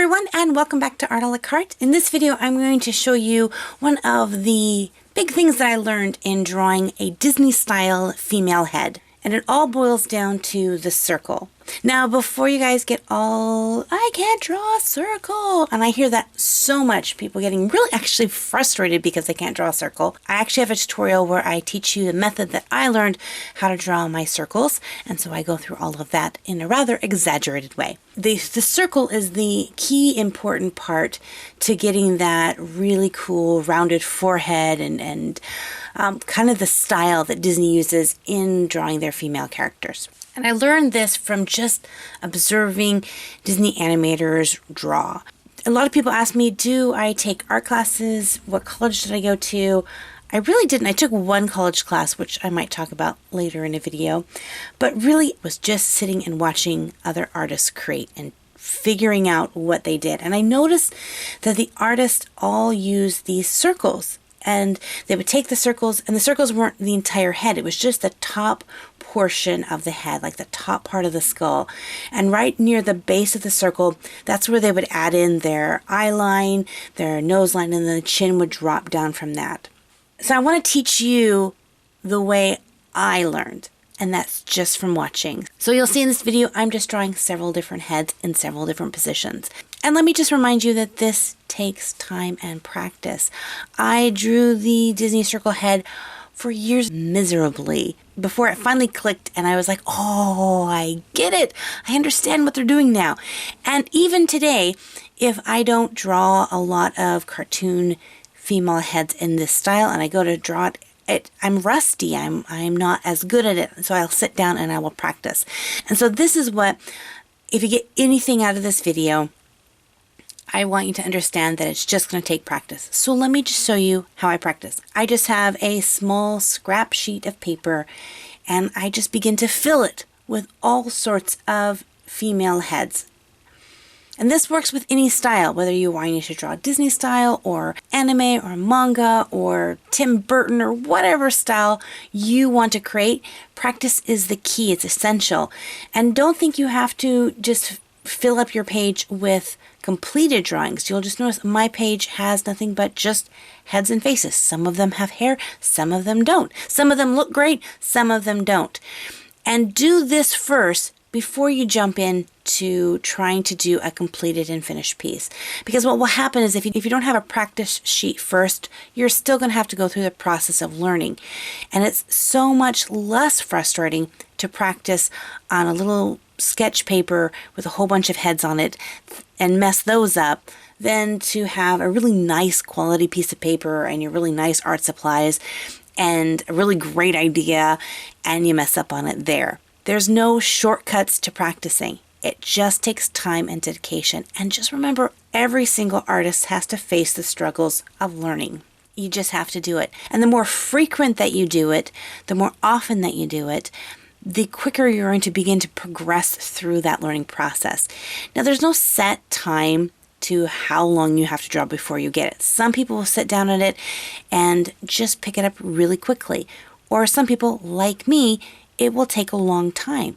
everyone, and welcome back to Art a la Carte. In this video, I'm going to show you one of the big things that I learned in drawing a Disney-style female head. And it all boils down to the circle. Now, before you guys get all, I can't draw a circle, and I hear that so much, people getting really actually frustrated because they can't draw a circle. I actually have a tutorial where I teach you the method that I learned how to draw my circles, and so I go through all of that in a rather exaggerated way. The circle is the key important part to getting that really cool rounded forehead and kind of the style that Disney uses in drawing their female characters. And I learned this from just observing Disney animators draw. A lot of people ask me, do I take art classes? What college did I go to? I really didn't. I took one college class, which I might talk about later in a video, but really was just sitting and watching other artists create and figuring out what they did. And I noticed that the artists all use these circles. And they would take the circles, and the circles weren't the entire head. It was just the top portion of the head, like the top part of the skull. And right near the base of the circle, that's where they would add in their eye line, their nose line, and then the chin would drop down from that. So I want to teach you the way I learned, and that's just from watching. So you'll see in this video, I'm just drawing several different heads in several different positions. And let me just remind you that this takes time and practice. I drew the Disney circle head for years miserably before it finally clicked and I was like, oh, I get it. I understand what they're doing now. And even today, if I don't draw a lot of cartoon female heads in this style and I go to draw it, I'm rusty. I'm not as good at it. So I'll sit down and I will practice. And so this is what, if you get anything out of this video, I want you to understand that it's just going to take practice. So let me just show you how I practice. I just have a small scrap sheet of paper and I just begin to fill it with all sorts of female heads. And this works with any style, whether you're wanting to draw Disney style or anime or manga or Tim Burton or whatever style you want to create. Practice is the key. It's essential. And don't think you have to just fill up your page with completed drawings. You'll just notice my page has nothing but just heads and faces. Some of them have hair, some of them don't. Some of them look great, some of them don't. And do this first before you jump in to trying to do a completed and finished piece. Because what will happen is if you don't have a practice sheet first, you're still going to have to go through the process of learning. And it's so much less frustrating to practice on a little sketch paper with a whole bunch of heads on it and mess those up than to have a really nice quality piece of paper and your really nice art supplies and a really great idea and you mess up on it there. There's no shortcuts to practicing. It just takes time and dedication. And just remember, every single artist has to face the struggles of learning. You just have to do it. And the more frequent that you do it, the more often that you do it, the quicker you're going to begin to progress through that learning process. Now, there's no set time to how long you have to draw before you get it. Some people will sit down at it and just pick it up really quickly. Or some people, like me, it will take a long time.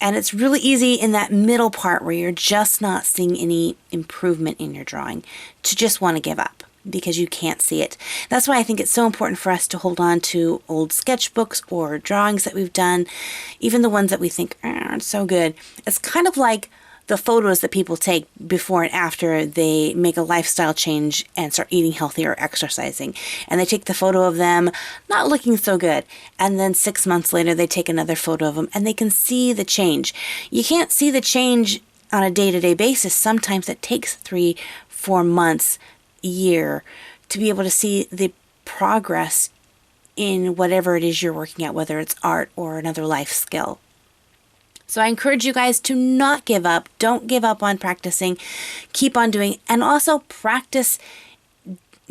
And it's really easy in that middle part where you're just not seeing any improvement in your drawing to just want to give up because you can't see it. That's why I think it's so important for us to hold on to old sketchbooks or drawings that we've done, even the ones that we think aren't so good. It's kind of like the photos that people take before and after they make a lifestyle change and start eating healthy or exercising. And they take the photo of them not looking so good. And then 6 months later, they take another photo of them and they can see the change. You can't see the change on a day-to-day basis. Sometimes it takes 3-4 months, a year to be able to see the progress in whatever it is you're working at, whether it's art or another life skill. So I encourage you guys to not give up. Don't give up on practicing. Keep on doing, and also practice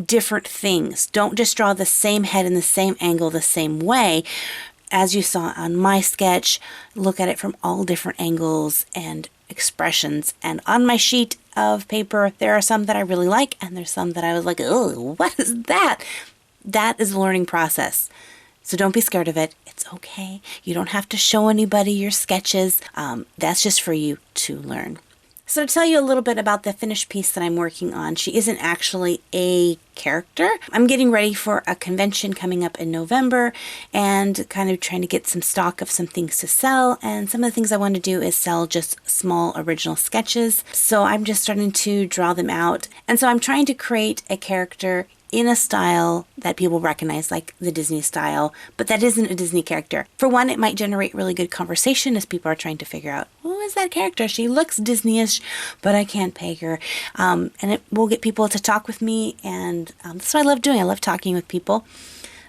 different things. Don't just draw the same head in the same angle the same way. As you saw on my sketch, look at it from all different angles and expressions. And on my sheet of paper, there are some that I really like, and there's some that I was like, oh, what is that? That is a learning process. So don't be scared of it. It's okay. You don't have to show anybody your sketches. That's just for you to learn. So to tell you a little bit about the finished piece that I'm working on, she isn't actually a character. I'm getting ready for a convention coming up in November and kind of trying to get some stock of some things to sell. And some of the things I want to do is sell just small original sketches. So I'm just starting to draw them out. And so I'm trying to create a character in a style that people recognize, like the Disney style, but that isn't a Disney character. For one, it might generate really good conversation as people are trying to figure out, who is that character? She looks Disney-ish, but I can't peg her. And it will get people to talk with me, and that's what I love doing. I love talking with people.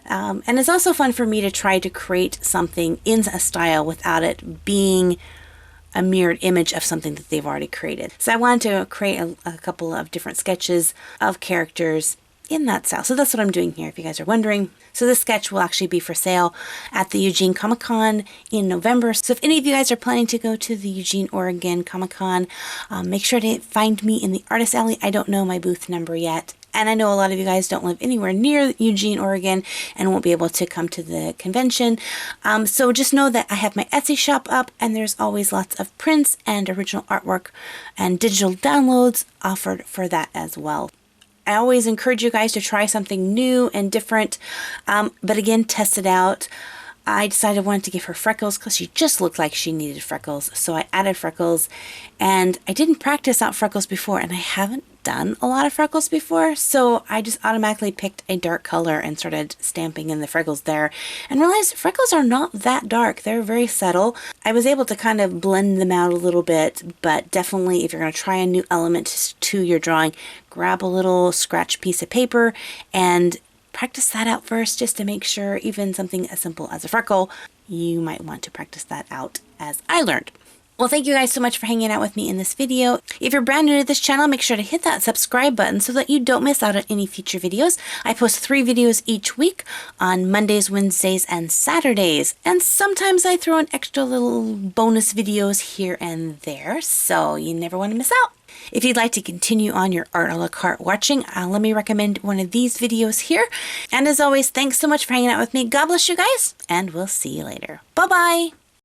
And it's also fun for me to try to create something in a style without it being a mirrored image of something that they've already created. So I wanted to create a couple of different sketches of characters in that style. So that's what I'm doing here, if you guys are wondering. So this sketch will actually be for sale at the Eugene Comic-Con in November. So if any of you guys are planning to go to the Eugene, Oregon Comic-Con, make sure to find me in the Artist Alley. I don't know my booth number yet. And I know a lot of you guys don't live anywhere near Eugene, Oregon, and won't be able to come to the convention. So just know that I have my Etsy shop up, and there's always lots of prints and original artwork and digital downloads offered for that as well. I always encourage you guys to try something new and different, but again, test it out. I decided I wanted to give her freckles because she just looked like she needed freckles. So I added freckles, and I didn't practice out freckles before, and I haven't done a lot of freckles before. So I just automatically picked a dark color and started stamping in the freckles there and realized freckles are not that dark. They're very subtle. I was able to kind of blend them out a little bit, but definitely if you're going to try a new element to your drawing, grab a little scratch piece of paper and practice that out first, just to make sure. Even something as simple as a freckle, you might want to practice that out as I learned. Well, thank you guys so much for hanging out with me in this video. If you're brand new to this channel, make sure to hit that subscribe button so that you don't miss out on any future videos. I post 3 videos each week on Mondays, Wednesdays, and Saturdays. And sometimes I throw in extra little bonus videos here and there, so you never want to miss out. If you'd like to continue on your art a la carte watching, let me recommend one of these videos here. And as always, thanks so much for hanging out with me. God bless you guys, and we'll see you later. Bye-bye.